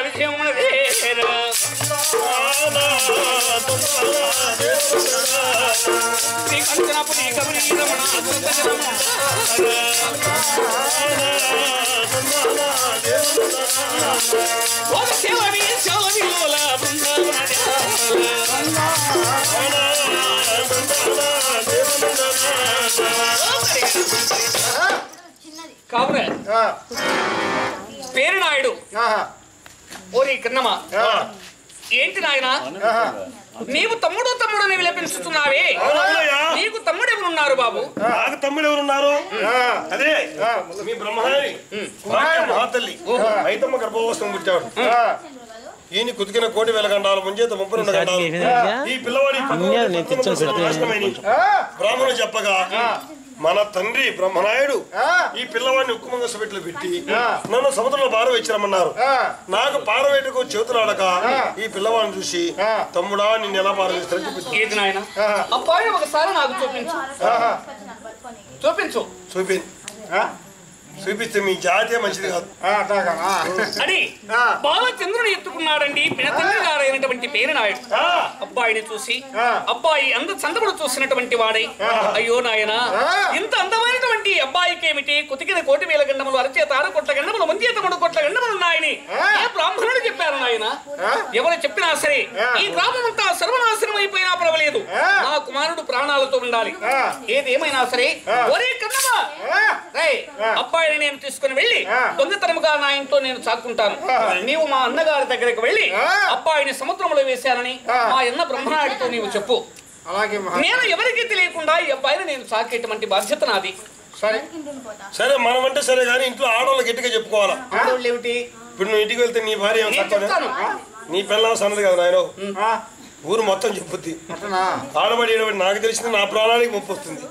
పరిచయం ఉన్నదేరా నీ కంచనపు నీ కబరి రమణ ఒక శివని శివనిలోల బృందావన కావున పేరు నాయుడు ఓరి కన్నమ్మ ఏంటి నాయన నీవు తమ్ముడు తమ్ముడని విలపించుతున్నావే నీకు తమ్ముడు ఎవరున్నారు బాబు నాకు తమ్ముడు ఎవరున్నారు అదే మీ బ్రహ్మహారి మహాతల్లి మైతమ్మ గర్భవస్థం పుట్టాడు ఈయన కుతికిన కోటి వేల గండాలు ముంచేత 32 గండాలు ఈ పిల్లవాడి బ్రాహ్మణుడు చెప్పగా మన తండ్రి బ్రహ్మనాయుడు ఈ పిల్లవాడిని ఉక్కుమంగ సభలో పెట్టి నన్ను సముద్రంలో పారవేయించరమన్నారు నాకు పారవేటకు చేతులు ఆడక ఈ పిల్లవాడిని చూసి తమ్ముడా నిన్ను ఎలా పారవేస్తారని అబ్బాయి ఒకసారి నాకు చూపించు చూపిస్తే మీ జాతీయ మంచిది కాదు అని బాలచంద్రుడు ఎత్తుకున్నాడండి పినతండ్రి గారైనటువంటి పేరునాయుడు అబ్బాయిని చూసి అబ్బాయి అంద చంద్రుడు చూసినటువంటి వాడై అయ్యో నాయన ఇంత అందమైనటువంటి అబ్బాయికి ఏమిటి కుతికిన కోటి వేల గండములు అరచేత 6 కోట్ల గండములు ముంచేత 3 కోట్ల గండములు ఉన్నాయని ఏ బ్రాహ్మణుడు చెప్పారు నాయన ఎవరు చెప్పినా సరే ఈ గ్రామం అంతా సర్వనాశనం అయిపోయినా పర్వాలేదు నా కుమారుడు ప్రాణాలతో ఉండాలి ఏదేమైనా సరే ఒరే కన్నమ్మ అబ్బాయి నేను తీసుకుని వెళ్ళి దొంగతనముగా నా ఇంట్లో నేను చాక్కుంటాను నీవు మా అన్నగారి దగ్గరికి వెళ్ళి అబ్బాయిని సముద్రంలో వేశానని మా అన్న బ్రహ్మనాయుడితో నీవు చెప్పు నేను ఎవరికి తెలియకుండా ఈ అబ్బాయిని నేను చాకేటువంటి బాధ్యత నాది సరే మనం అంటే సరే కానీ ఇంట్లో ఆడవాళ్ళు గట్టిగా చెప్పుకోవాలా ఆడవాళ్ళు ఏమిటి ఇప్పుడు నువ్వు ఇంటికి వెళ్తే నీ భార్య నీ పిల్లల సన్నది కదా నాయన ఊరు మొత్తం చెప్పుద్ది ఆడబడి నాకు తెలిసింది నా ప్రాణానికి ముప్పు వస్తుంది